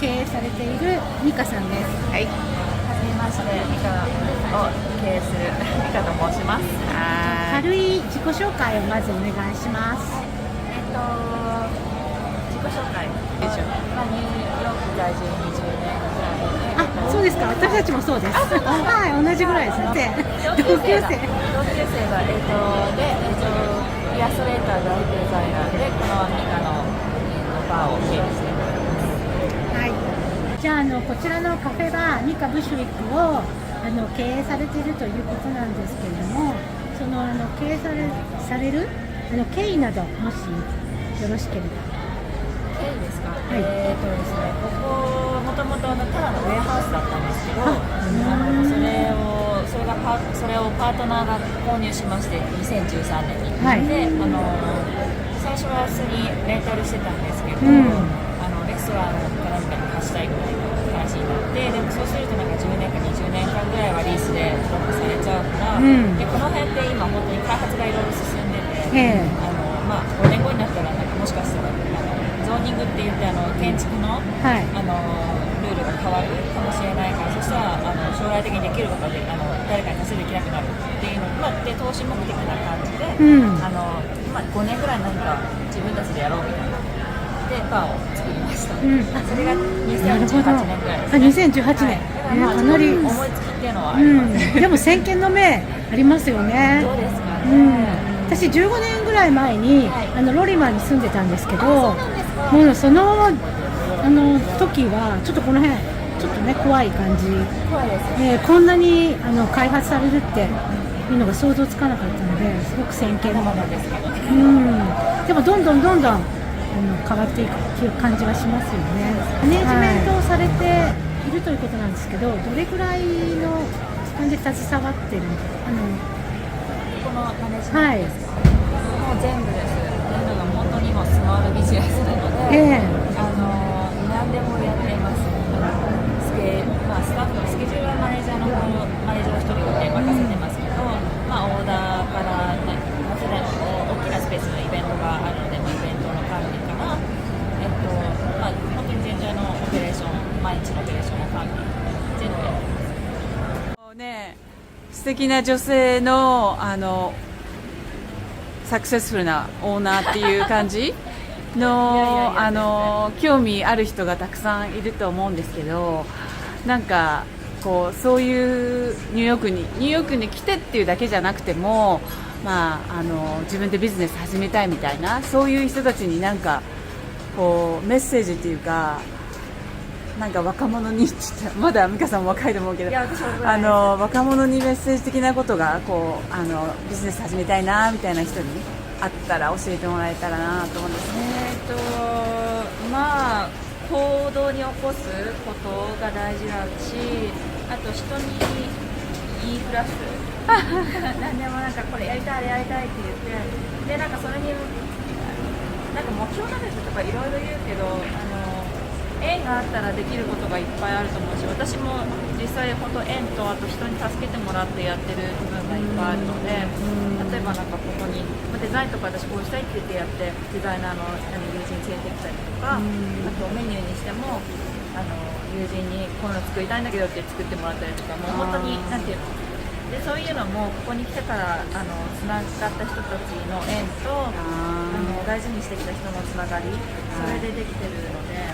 経営されているミカさんです。はい。はじめまして、ミカを経営するミカと申します。軽い自己紹介をまずお願いします。自己紹介。ニューヨーク在住20年ぐらいで。あ、そうですか。私たちもそうです。はい、同じぐらいですね。同級生。がイラストレーター、グラフィックデザイナーでこのミカのバーを経営しています。はい。じゃあこちらのカフェバーミカブシュウィックを経営されているということなんですけれども、その経営される経緯などもしよろしければ。経緯ですか。はい。ですね、ここもともとただのウェアハウスだったんですけど、それをパートナーが購入しまして2013年に、はい、で最初は普通にレンタルしてたんですけど、レストランか何かに貸したいぐらいの話になって、でもそうするとなんか10年か20年間ぐらいはリースでロックされちゃうから、でこの辺って今本当に開発がいろいろ進んでて、5年後になったらなんかもしかしたらゾーニングって言って建築の、ルールが変わるかもしれないから、そしたら将来的にできることで誰かに達成できなくなるっていうので、投資目的な感じで、5年ぐらい何か自分たちでやろうみたいなでバーを作りました。それが2018年ぐらいですね。2018年。かなり思いつきっていうのはあります。でも先見の明ありますよね。どうですかね。私15年ぐらい前にロリマンに住んでたんですけど、もうその時はちょっとこの辺ちょっとね怖い感じ。怖いです。こんなに開発されるっていうのが想像つかなかったので、すごく先見の明ですけど。でもどんどん変わっていくっていう感じはしますよね。マネジメントをされているということなんですけど、どれぐらいの感じで携わってるんですか？このマネジメントですか？もう全部です。というのが本当にもうスモールビジネスなので、何でもやっています。スタッフのスケジュールはマネージャー1人で任せてますけど、オーダーからね、普段大きなスペースのイベントがあるので、イベントの管理から、本当に全体のオペレーション、毎日のオペレーションの管理、全部やってます。ね、素敵な女性のサクセスフルなオーナーっていう感じの興味ある人がたくさんいると思うんですけど、なんかこうそういうニューヨークに来てっていうだけじゃなくても、自分でビジネス始めたいみたいな、そういう人たちになんかこうメッセージっていうか、なんか若者にまだ美香さんも若いと思うけど、若者にメッセージ的なことがこうビジネス始めたいなみたいな人にあったら教えてもらえたらなと思うんですね。行動に起こすことが大事だし、あと人に言いふらす何でもなんかこれやりたいあれやりたいって言って、でなんかそれになんか目標立ててとかいろいろ言うけど、縁があったらできることがいっぱいあると思うし、私も実際本当縁とあと人に助けてもらってやってる部分がいっぱいあるので、例えばなんかここにデザインとか私こうしたいって言ってやってデザイナーの友人連れてきたりとか、あとメニューにしても友人にこういうの作りたいんだけどって作ってもらったりとか、もう本当になんていうので、そういうのもここに来てからつながった人たちの縁と大事にしてきた人のつながり、それでできてるので、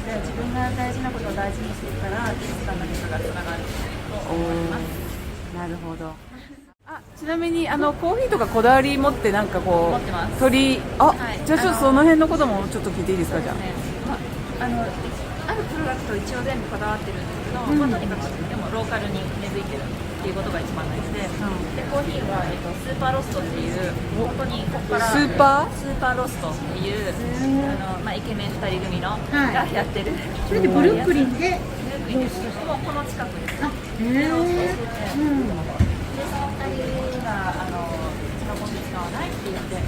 自分が大事なことを大事にしていくからいつか何かがつながると思います。なるほど。ちなみにコーヒーとかこだわり持ってなんかこう持ってます。じゃあちょっとその辺のこともちょっと聞いていいですか？じゃあるプロダクト一応全部こだわってるんですけど、とにかくでもローカルに根付いてるっていうことが一番大事で、でコーヒーは、スーパーロストっていう本当にここからスーパーロストっていうイケメン2人組のがやってる、それでブルックリンでもうこの近くです。ローストしてて、でその2人がうちのコーヒー使わないって言ってや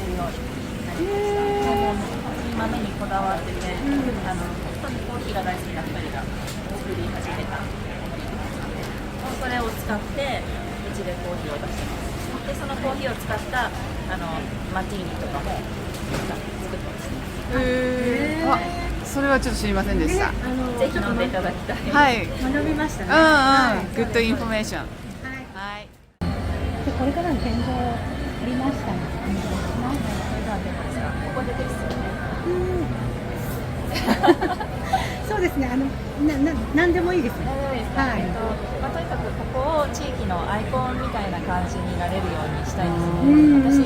るようになりました。豆にこだわってて、本当にコーヒーが大好きな2人が作り始めたもので、それを使ってうちでコーヒーを出してます。でそのコーヒーを使ったマティーニとかも作作ってますね。あ、それはちょっと知りませんでした。ぜひ飲んでいただきたい。はい。学びましたね。グッドインフォメーション。はいはい。でこれからの展望ありましたね。ここでですよね。そうですね。何でもいいですね。大丈夫ですか。はいとにかくここを地域のアイコンみたいな感じになれるようにしたいです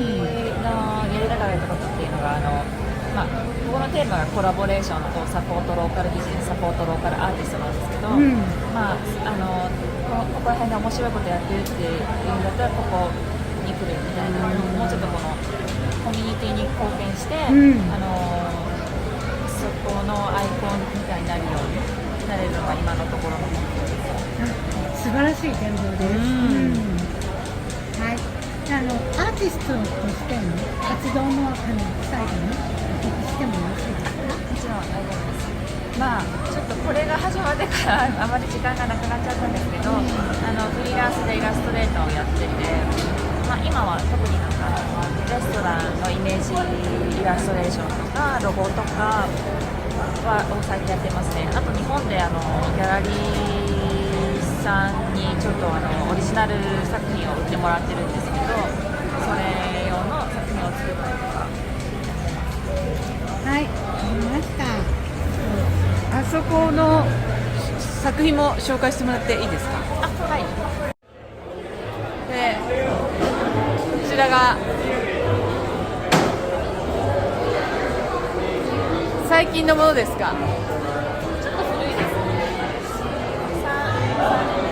ね。私のやりながらやったことっていうのがここのテーマがコラボレーションとサポートローカルビジネス、サポートローカルアーティストなんですけど、ここら辺で面白いことやってるっていうんだったらここに来るみたいな、もうちょっとこのコミュニティに貢献して、そこのアイコンみたいになるようになれるのが今のところの目標です。素晴らしい展望です。はい。アーティストとしての活動の最後にお聞きしてもよろしいですか？もちろん大丈夫です。ちょっとこれが始まってからあまり時間がなくなっちゃったんですけど、フリーランスでイラストレーターをやってて、今は特にレストランのイメージイラストレーションとかロゴとかを最近やってますね。あと日本でギャラリーさんにちょっとオリジナル作品を売ってもらってるんですけど、それ用の作品を作ったりとか。はい、わかりました。あそこの作品も紹介してもらっていいですか？はい。で、こちらが最近のものですか？ちょっと古いですね。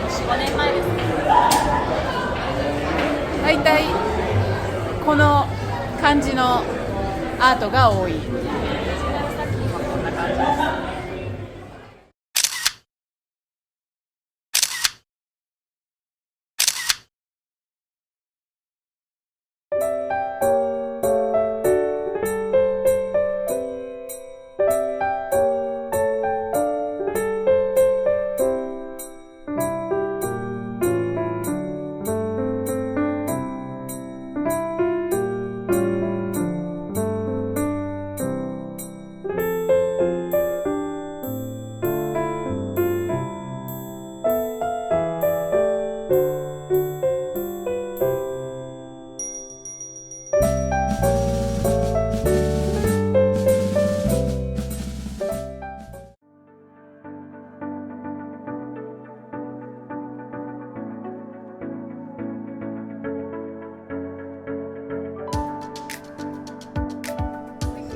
4、5年前ですね。大体この感じのアートが多い。さっきはこんな感じです。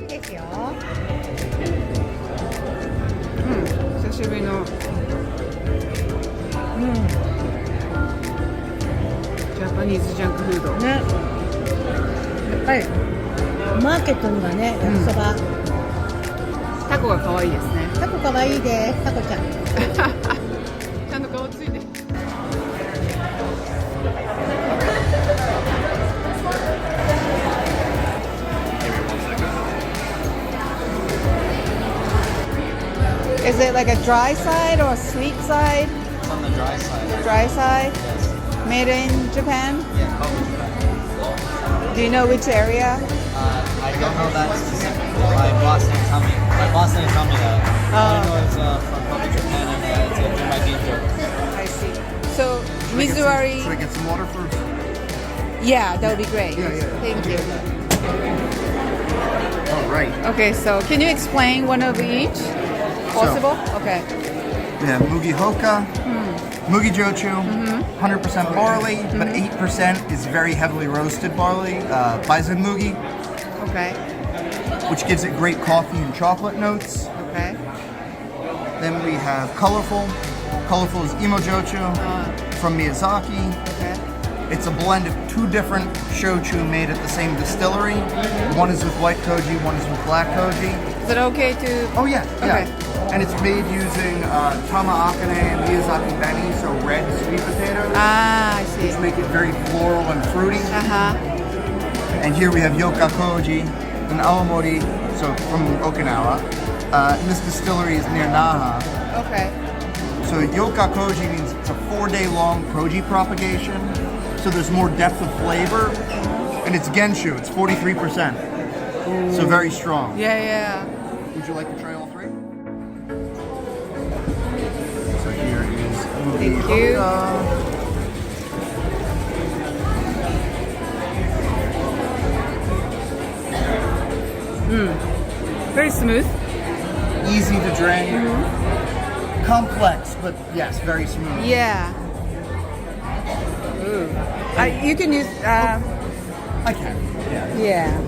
ですよ。久しぶりのジャパニーズジャンクフード。ね。やっぱりマーケットにはね、焼きそば、タコが可愛いですね。タコかわいいです。タコちゃん。ちゃんと顔ついて。Is it like a dry side or a sweet side? It's on the dry side. Dry side? Yes. Made in Japan? Yeah, Japan. Do you know which area? I don't know that specifically. My boss didn't tell me. My boss didn't tell me that. All I know is from Kobe, Japan, and it might be in Japan. I see. So, Mizuari. Should I get some water first? Yeah, that would be great. Yeah. Thank you. All right. Okay, so can you explain one of each? Possible? Okay. We have Mugi Hoka, Mugi Jochu, 100% barley, but 8% is very heavily roasted barley, Baizen Mugi, Okay. which gives it great coffee and chocolate notes. Okay. Then we have Colorful. Colorful is Imo Jochu from Miyazaki. Okay. It's a blend of two different shochu made at the same distillery. One is with white koji, one is with black koji. Is it okay to? Oh yeah. Okay. And it's made using Tama Akane and Miyazaki Beni, so red sweet potatoes, Ah, I see. which make it very floral and fruity. And here we have Yoka Koji and Awamori, so from Okinawa. And this distillery is near Naha. Okay. So Yoka Koji means it's a 4-day-long koji propagation, so there's more depth of flavor. And it's Genshu, it's 43%. So very strong. Yeah, yeah. Would you like to try all three? So here is Thank you. Very smooth. Easy to drink. Complex, but yes, very smooth. Yeah. Ooh. You can use. I can. Yeah. Yeah.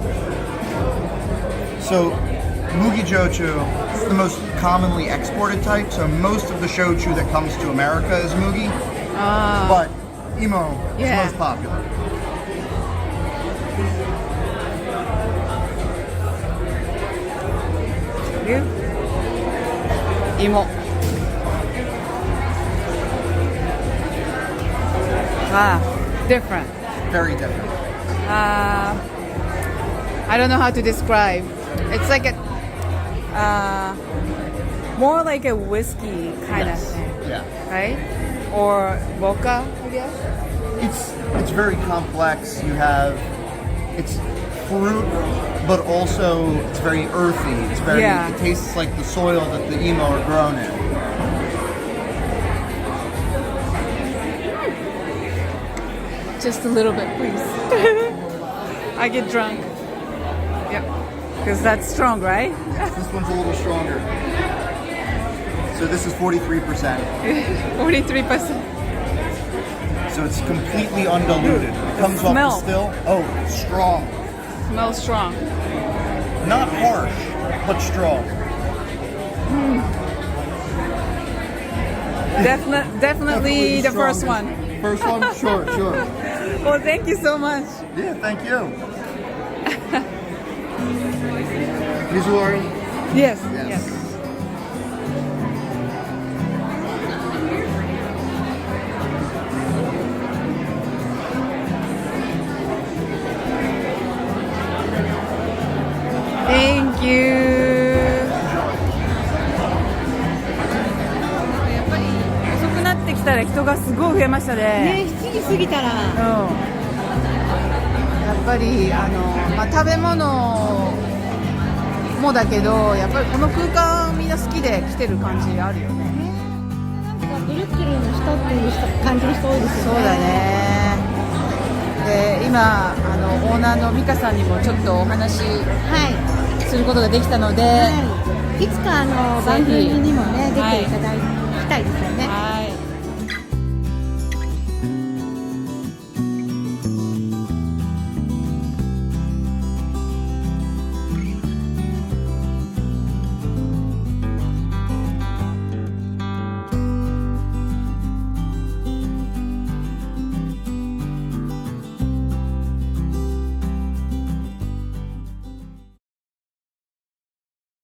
So, Mugi Jochu is the most commonly exported type. So most of the shochu that comes to America is Mugi, but Imo is Yeah. most popular. You. Imo. Different. Very different. I don't know how to describe. It's like a more like a whiskey kind of thing, Yeah. right? Or vodka, I guess. It's very complex. You have it's fruit, but also it's very earthy. It's very Yeah. it tastes like the soil that the emo are grown in. Just a little bit, please. I get drunk. Yep. Because that's strong, right? This one's a little stronger. So this is 43%. 43%. So it's completely undiluted. It comes off smell. the still. Oh, strong. Smells strong. Not harsh, but strong. Definitely the strong. first one. First one? Sure, sure. Well, thank you so much. Yeah, thank you. Mizuari? Yes. Yes. Thank you. やっぱり遅くなってきたら人がすごい増えましたね。ね、7時過ぎたら。やっぱり食べ物もだけど、やっぱりこの空間みんな好きで来てる感じあるよね。なんかブルックリンの人っていう感じの人多いですよね。そうだね。で、今オーナーの美香さんにもちょっとお話はい。することができたので、はい。いつか番組にもね出ていただきたいですよね。はい。